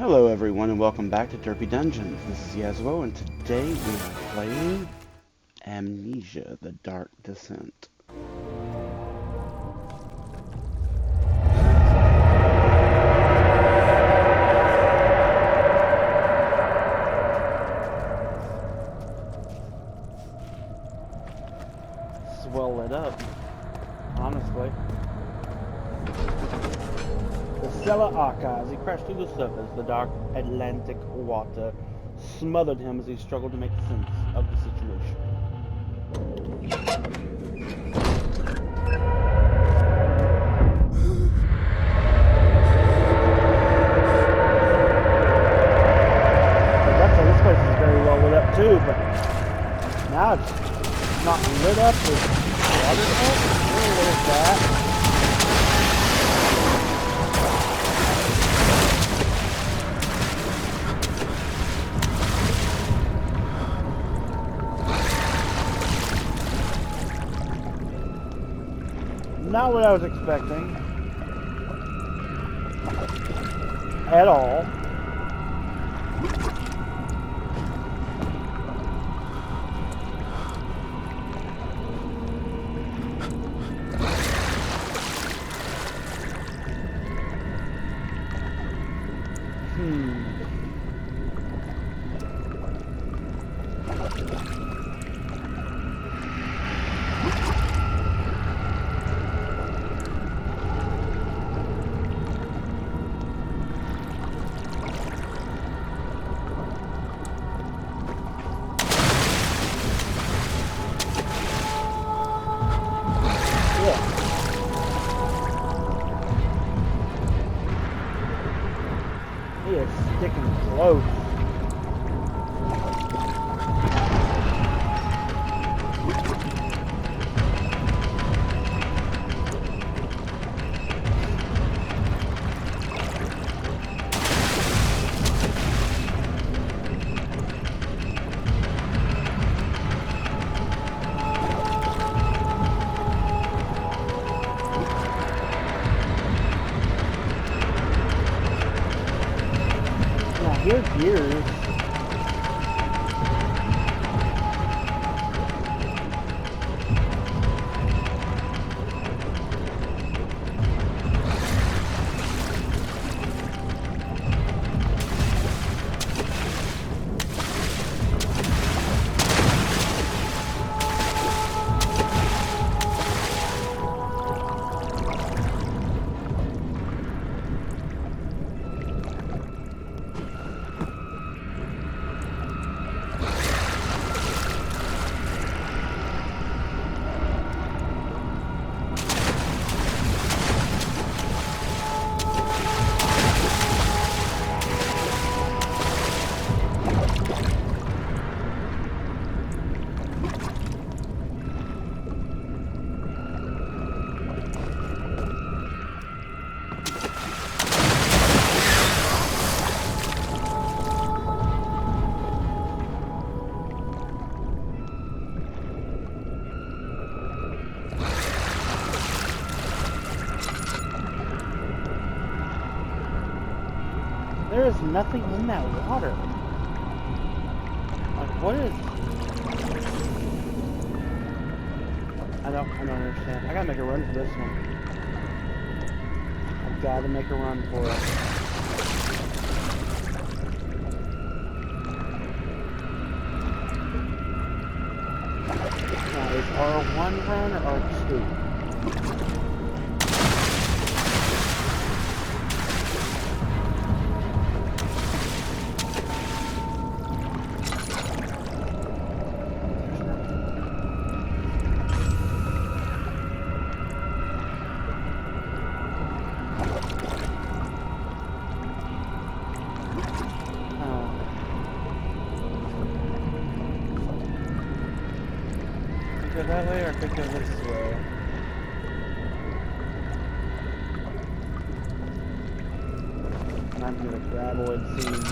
Hello everyone and welcome back to Derpy Dungeons. This is Yazwo and today we are playing Amnesia, the Dark Descent. It's well lit up, honestly. The cellar archives. He crashed through the surface. The dark Atlantic water smothered him as he struggled to make sense of the situation. This place is very well lit up too, but now it's not lit up with water. Oh, what is that? Not what I was expecting. At all. He is sticking close. Here's gears. There is nothing in that water. Like, what is... I don't understand. I gotta make a run for this one. I've gotta make a run for it. Now, is R1 run or R2? Go that way or could go this way? I'm gonna gravel, it seems.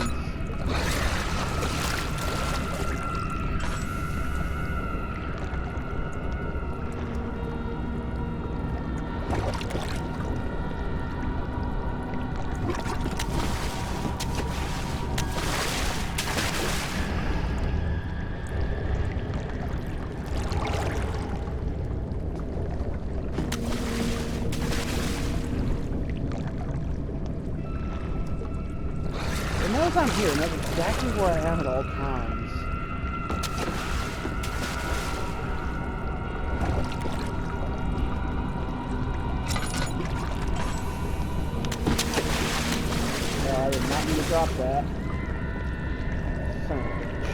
as I'm here, and that's exactly where I am at all times. Oh, I did not mean to drop that. Son of a bitch.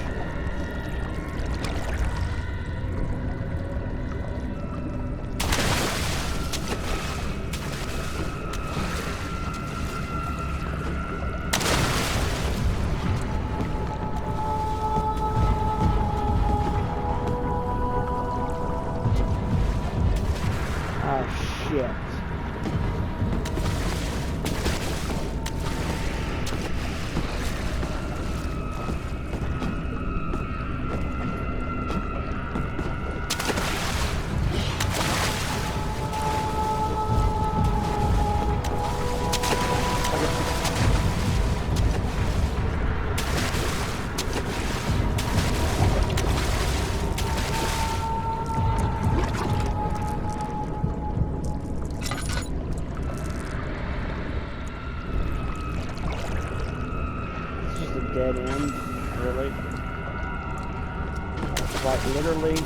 Oh, shit. Dead end, really? Like literally.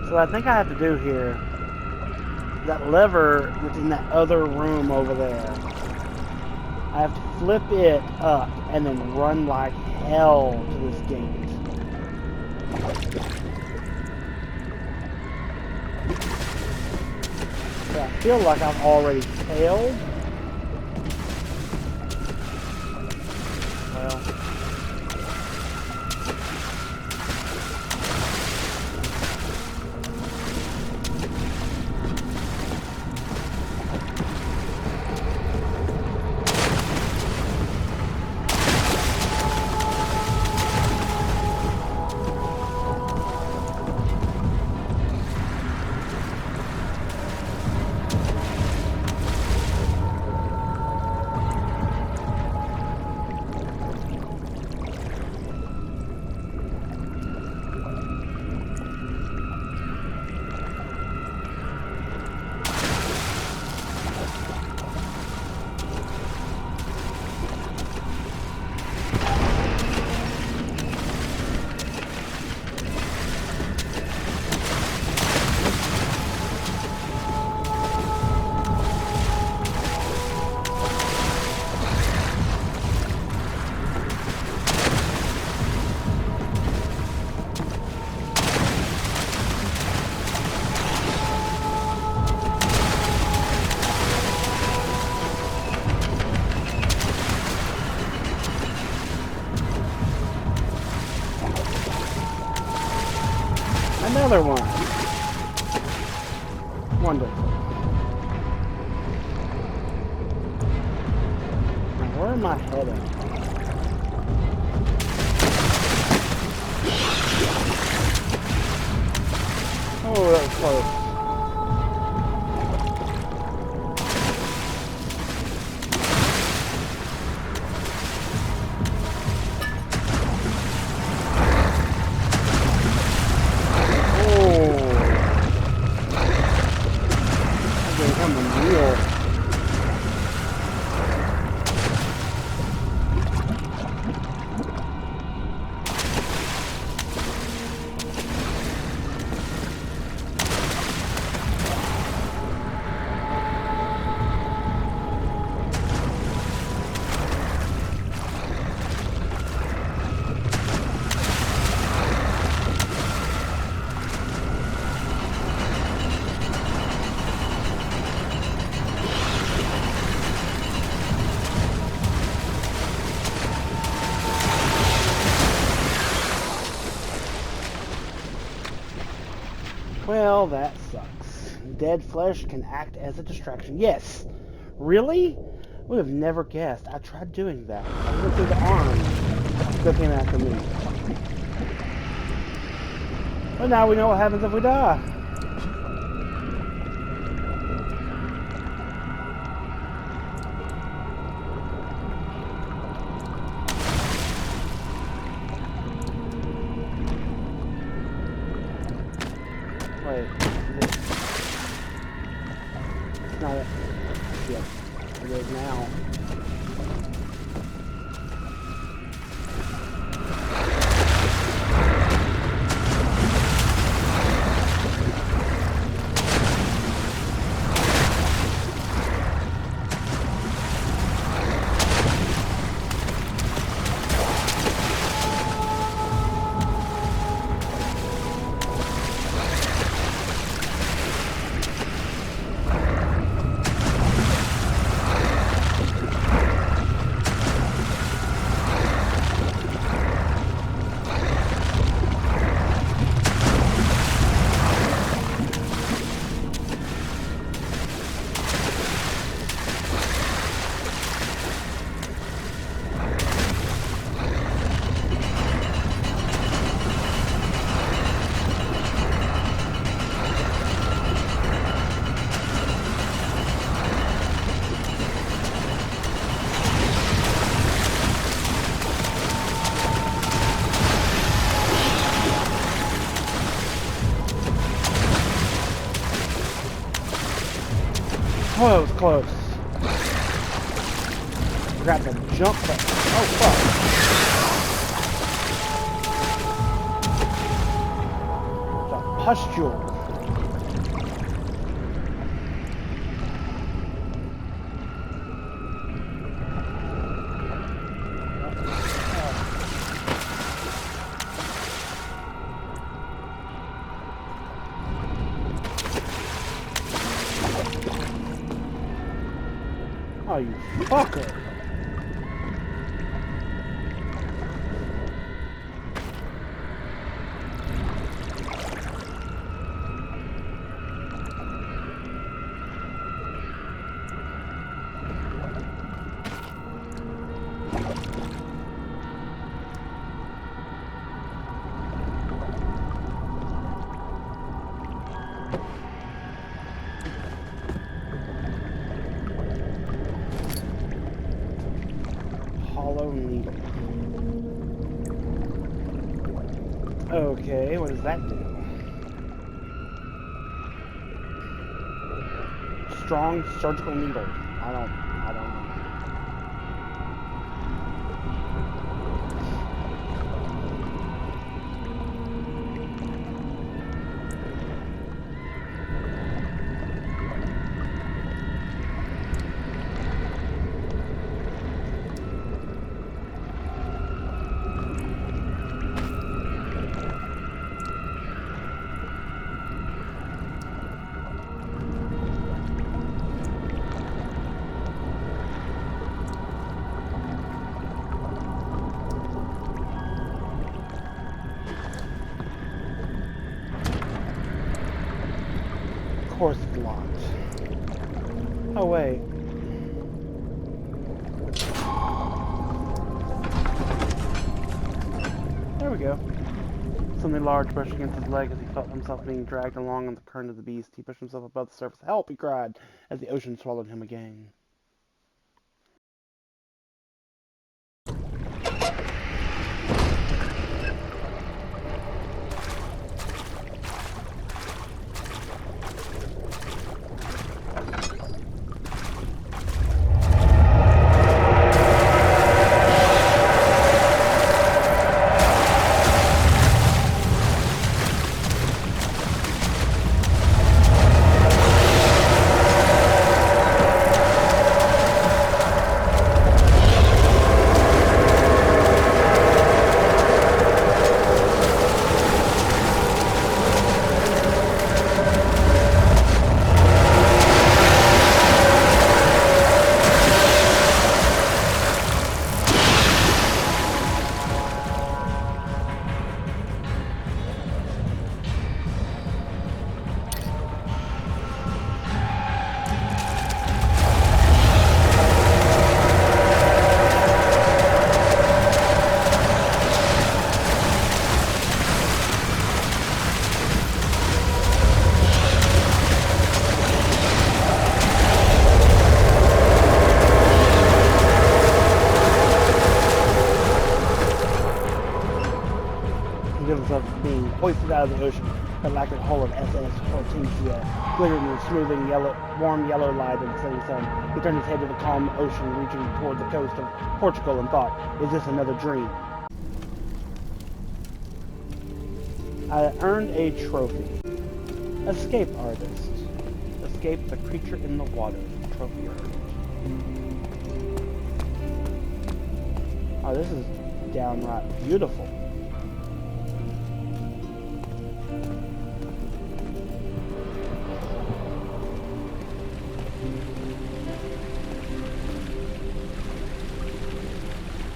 So what I think I have to do here, that lever that's in that other room over there, I have to flip it up and then run like hell to this gate. So I feel like I've already failed. Well. Another one. Wonderful. Now, where am I heading? Oh, that was close. Well, that sucks. Dead flesh can act as a distraction. Yes. Really? Would have never guessed. I tried doing that. I went through the arm. Still came after me. But now we know what happens if we die. Wait. It's not it. Yep. It is now. Oh, that was close. Forgot to jump button. Oh, fuck. It's a pustule. Oh, you fucker! Hollow needle. Okay, what does that do? Strong surgical needle. I don't know. Of course it's locked. Oh wait. There we go. Something large brushed against his leg as he felt himself being dragged along on the current of the beast. He pushed himself above the surface. "Help!" he cried, as the ocean swallowed him again. hoisted out of the ocean. The lacquered hull of SS Hortensia glittered in the smoothing warm yellow light of the setting sun. He turned his head to the calm ocean reaching toward the coast of Portugal and thought, is this another dream? I earned a trophy. Escape artist. Escape the creature in the water. Trophy earned. Oh, this is downright beautiful.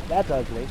That's ugly.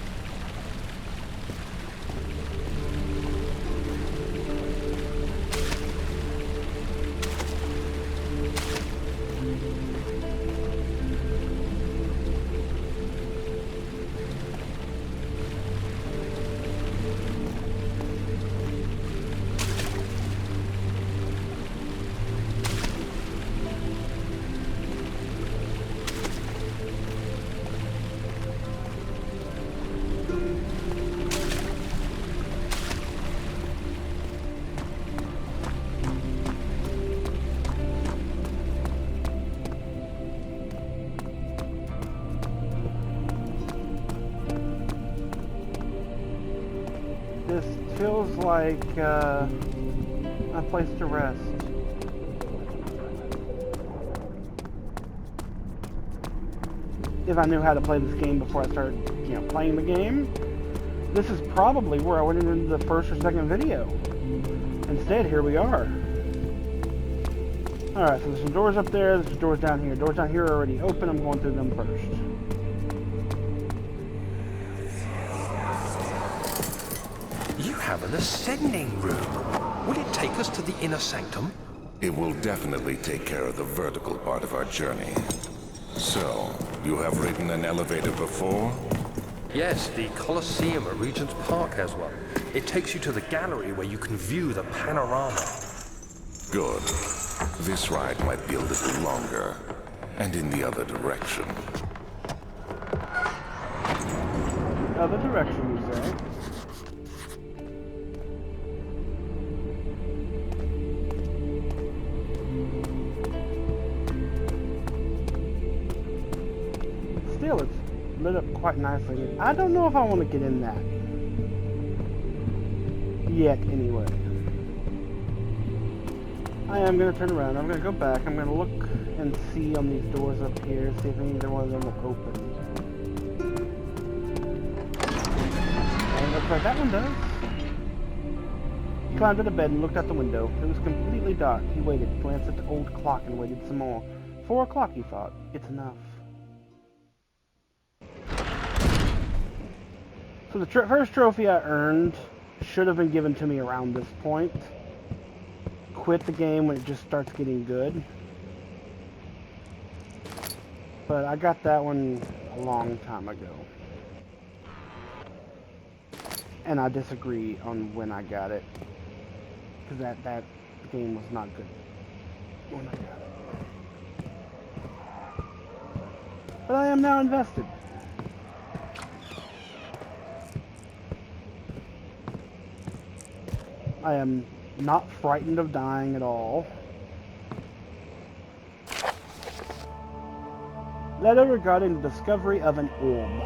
This feels like a place to rest. If I knew how to play this game before I started, playing the game, this is probably where I went into the first or second video. Instead, here we are. Alright, so there's some doors up there, there's doors down here. Doors down here are already open, I'm going through them first. You have an ascending room. Will it take us to the inner sanctum? It will definitely take care of the vertical part of our journey. So, you have ridden an elevator before? Yes, the Colosseum at Regent's Park has one. It takes you to the gallery where you can view the panorama. Good. This ride might be a little longer, and in the other direction. Other direction, you say? Still, it's lit up quite nicely. I don't know if I want to get in that. Yet, anyway. I am going to turn around. I'm going to go back. I'm going to look and see on these doors up here, see if either one of them will open. And looks like that one does. He climbed to the bed and looked out the window. It was completely dark. He waited, glanced at the old clock, and waited some more. 4 o'clock, he thought. It's enough. So the first trophy I earned should have been given to me around this point. Quit the game when it just starts getting good. But I got that one a long time ago. And I disagree on when I got it. Because that game was not good when I got it. But I am now invested. I am not frightened of dying at all. Letter regarding the discovery of an orb.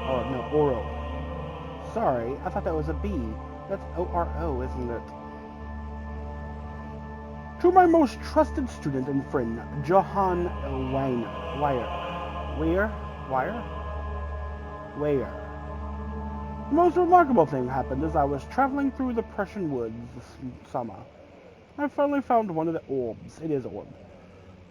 Oh, no, Oro. Sorry, I thought that was a B. That's O-R-O, isn't it? To my most trusted student and friend, Johann Weyer. The most remarkable thing happened as I was traveling through the Prussian woods this summer. I finally found one of the orbs. It is orb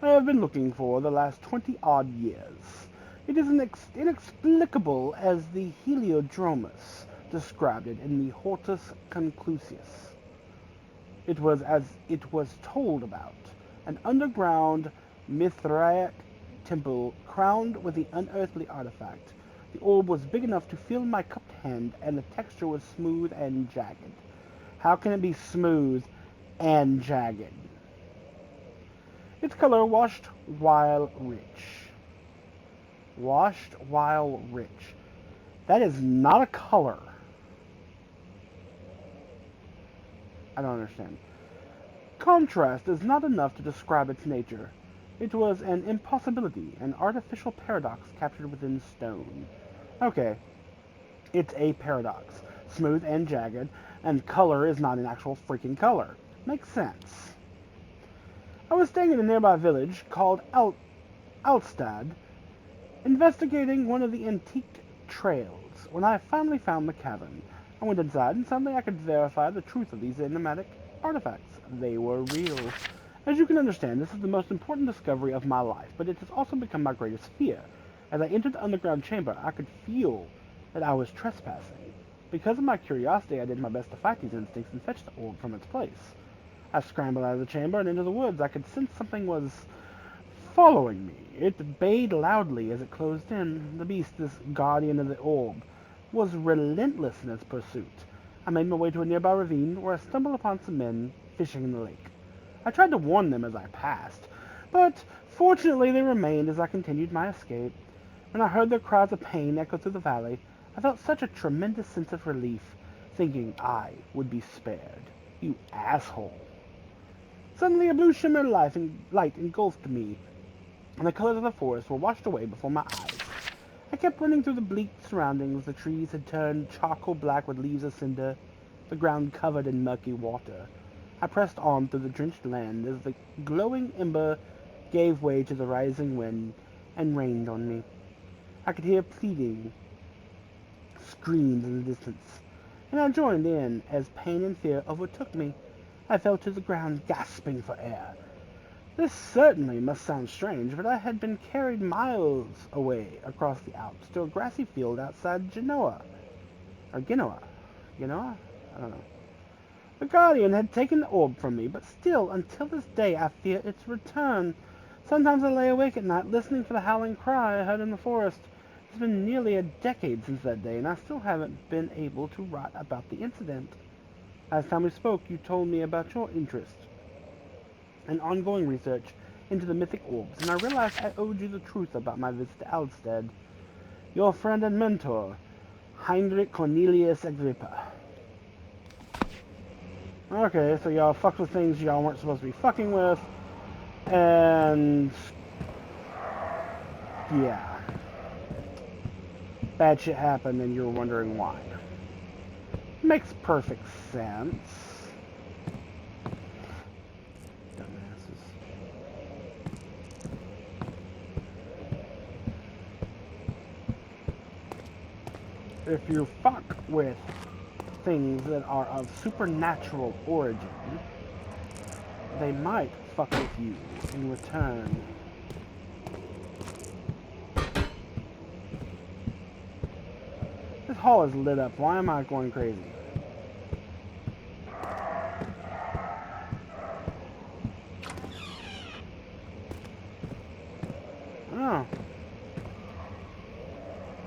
I have been looking for the last 20-odd years. It is inexplicable as the Heliodromus described it in the Hortus Conclusius. It was as it was told about, an underground Mithraic temple crowned with the unearthly artifact. The orb was big enough to fill my cupped hand, and the texture was smooth and jagged. How can it be smooth and jagged? Its color washed while rich. Washed while rich. That is not a color. I don't understand. Contrast is not enough to describe its nature. It was an impossibility, an artificial paradox captured within stone. Okay, it's a paradox. Smooth and jagged, and color is not an actual freaking color. Makes sense. I was staying in a nearby village called Altstad, investigating one of the antique trails, when I finally found the cavern. I went inside, and suddenly I could verify the truth of these enigmatic artifacts. They were real. As you can understand, this is the most important discovery of my life, but it has also become my greatest fear. As I entered the underground chamber, I could feel that I was trespassing. Because of my curiosity, I did my best to fight these instincts and fetch the orb from its place. I scrambled out of the chamber and into the woods. I could sense something was following me. It bayed loudly as it closed in. The beast, this guardian of the orb, was relentless in its pursuit. I made my way to a nearby ravine where I stumbled upon some men fishing in the lake. I tried to warn them as I passed, but fortunately they remained as I continued my escape. When I heard their cries of pain echo through the valley, I felt such a tremendous sense of relief, thinking I would be spared. You asshole. Suddenly a blue shimmer of light engulfed me, and the colors of the forest were washed away before my eyes. I kept running through the bleak surroundings. The trees had turned charcoal black with leaves of cinder, the ground covered in murky water. I pressed on through the drenched land as the glowing ember gave way to the rising wind and rained on me. I could hear pleading screams in the distance, and I joined in as pain and fear overtook me. I fell to the ground, gasping for air. This certainly must sound strange, but I had been carried miles away across the Alps to a grassy field outside Genoa. Or Genoa? Genoa? I don't know. The Guardian had taken the orb from me, but still, until this day, I fear its return. Sometimes I lay awake at night, listening for the howling cry I heard in the forest. It's been nearly a decade since that day, and I still haven't been able to write about the incident. Last time we spoke, you told me about your interest and ongoing research into the mythic orbs, and I realized I owed you the truth about my visit to Alstead. Your friend and mentor, Heinrich Cornelius Agrippa. Okay, so y'all fucked with things y'all weren't supposed to be fucking with, and yeah. Bad shit happened and you're wondering why. Makes perfect sense. Dumbasses. If you fuck with things that are of supernatural origin, they might fuck with you in return. This hall is lit up. Why am I going crazy? Oh.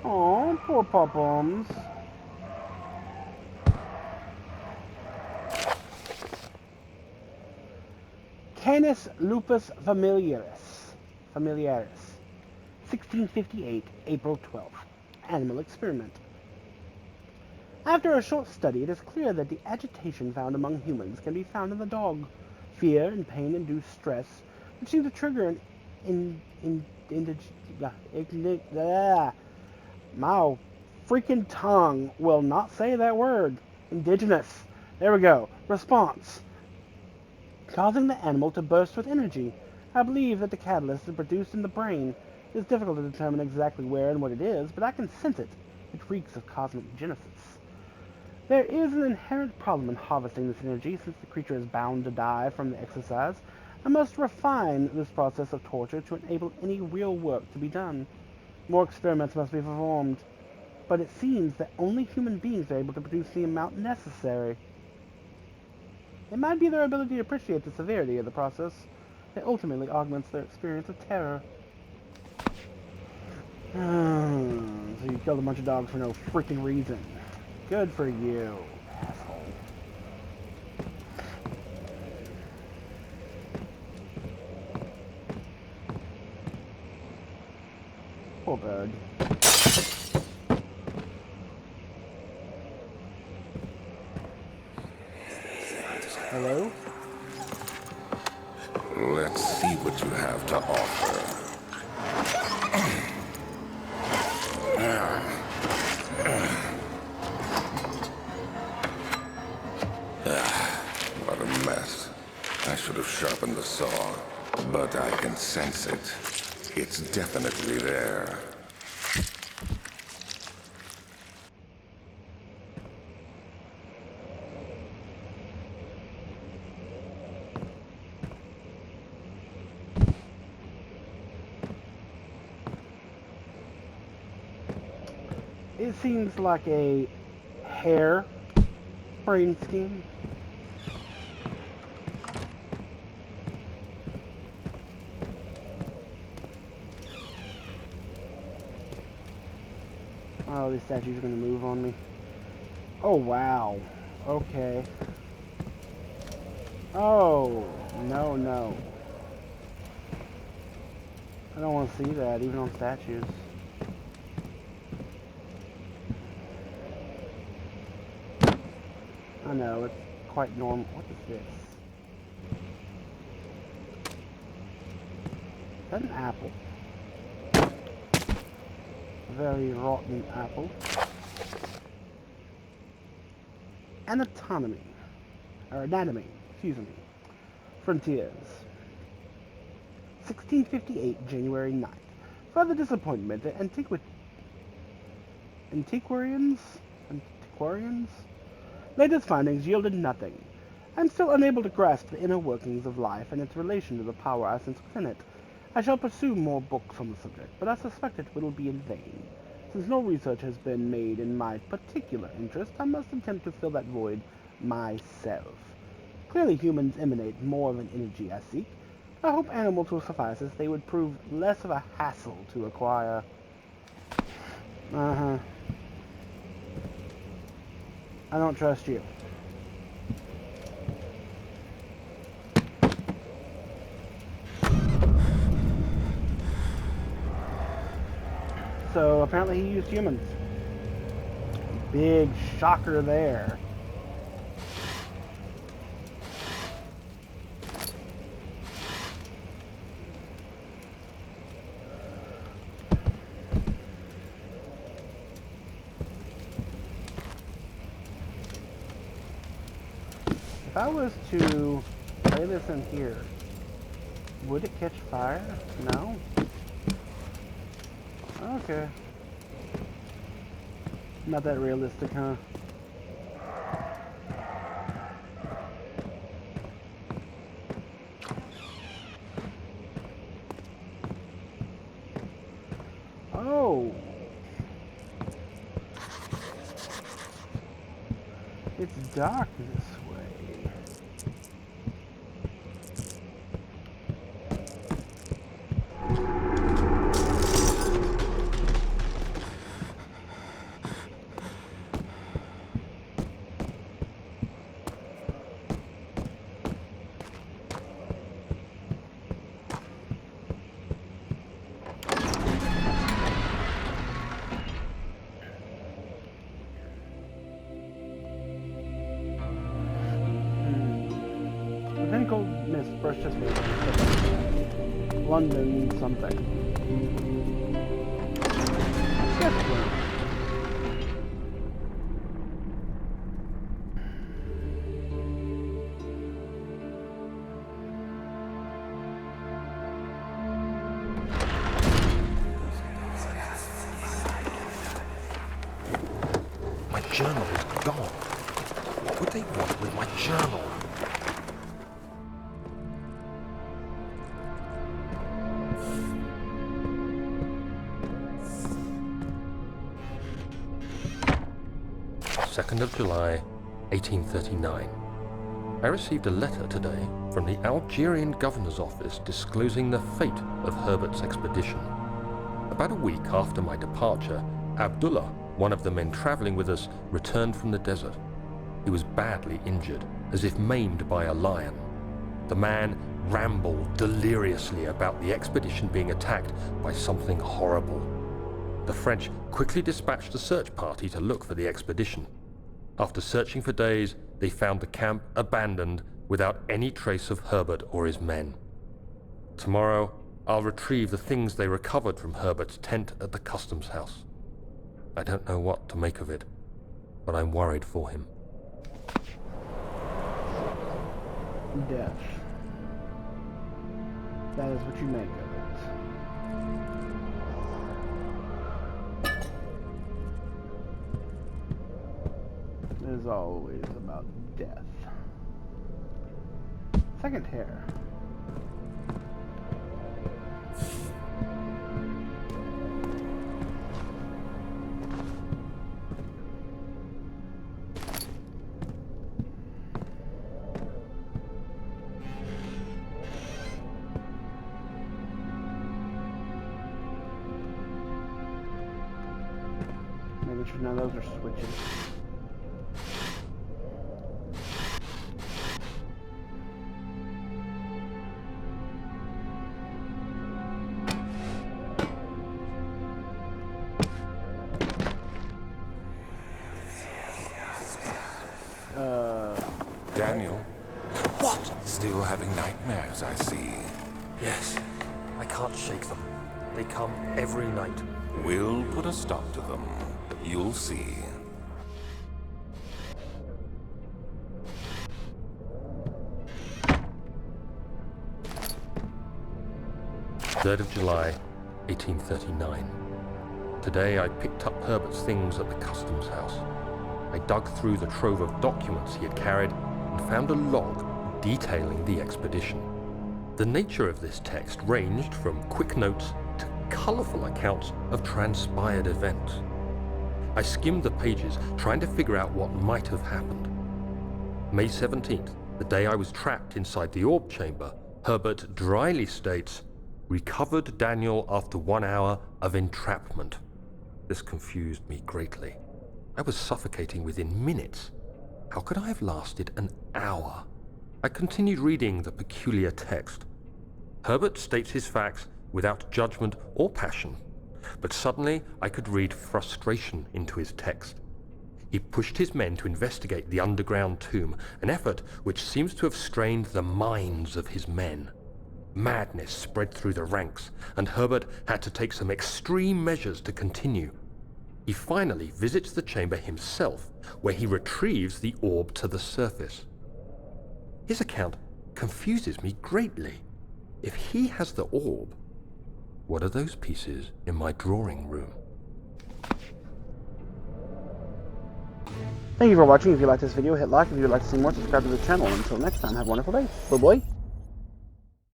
Oh, poor pop-ums. Canis lupus familiaris. 1658, April 12th. Animal experiment. After a short study, it is clear that the agitation found among humans can be found in the dog. Fear and pain-induced stress, which seem to trigger my freaking tongue will not say that word. Indigenous. There we go. Response. Causing the animal to burst with energy. I believe that the catalyst is produced in the brain. It is difficult to determine exactly where and what it is, but I can sense it. It reeks of cosmic genesis. There is an inherent problem in harvesting this energy, since the creature is bound to die from the exercise. I must refine this process of torture to enable any real work to be done. More experiments must be performed, but it seems that only human beings are able to produce the amount necessary. It might be their ability to appreciate the severity of the process that ultimately augments their experience of terror. So you killed a bunch of dogs for no freaking reason. Good for you, asshole. Poor bird. Hello? Let's see what you have to offer. What a mess. I should have sharpened the saw, but I can sense it. It's definitely there. It seems like a hair brain scheme. Oh, these statues are going to move on me. Oh, wow. Okay. Oh, no, no. I don't want to see that, even on statues. I know, it's quite normal. What is this? Is that an apple? Very rotten apple. Anatomy. Or anatomy, excuse me. Frontiers. 1658, January 9th. Further disappointment, the antiquarians? Latest findings yielded nothing. I'm still unable to grasp the inner workings of life and its relation to the power I sense within it. I shall pursue more books on the subject, but I suspect it will be in vain. Since no research has been made in my particular interest, I must attempt to fill that void myself. Clearly humans emanate more of an energy I seek. I hope animals will suffice, as they would prove less of a hassle to acquire. I don't trust you. So apparently he used humans. Big shocker there. If I was to play this in here, would it catch fire? No? Okay. Not that realistic, huh? Oh! It's dark this way. Botanical mist brushed his face. London something. Sketch room. My journal is gone. What would they want with my journal? July 1839. I received a letter today from the Algerian governor's office disclosing the fate of Herbert's expedition. About a week after my departure, Abdullah, one of the men traveling with us, returned from the desert. He was badly injured, as if maimed by a lion. The man rambled deliriously about the expedition being attacked by something horrible. The French quickly dispatched a search party to look for the expedition. After searching for days, they found the camp abandoned without any trace of Herbert or his men. Tomorrow, I'll retrieve the things they recovered from Herbert's tent at the customs house. I don't know what to make of it, but I'm worried for him. Death. That is what you make of it. It is always about death. Second hair. Maybe should know those are switches. Daniel? What? Still having nightmares, I see. Yes, I can't shake them. They come every night. We'll put a stop to them. You'll see. "3rd of July, 1839. Today I picked up Herbert's things at the customs house. I dug through the trove of documents he had carried and found a log detailing the expedition. The nature of this text ranged from quick notes to colourful accounts of transpired events. I skimmed the pages, trying to figure out what might have happened. May 17th, the day I was trapped inside the orb chamber, Herbert dryly states, "Recovered Daniel after 1 hour of entrapment." This confused me greatly. I was suffocating within minutes. How could I have lasted an hour? I continued reading the peculiar text. Herbert states his facts without judgment or passion, but suddenly I could read frustration into his text. He pushed his men to investigate the underground tomb, an effort which seems to have strained the minds of his men. Madness spread through the ranks, and Herbert had to take some extreme measures to continue. He finally visits the chamber himself, where he retrieves the orb to the surface. His account confuses me greatly. If he has the orb, what are those pieces in my drawing room? Thank you for watching. If you liked this video, hit like. If you would like to see more, subscribe to the channel. Until next time, have a wonderful day. Bye-bye.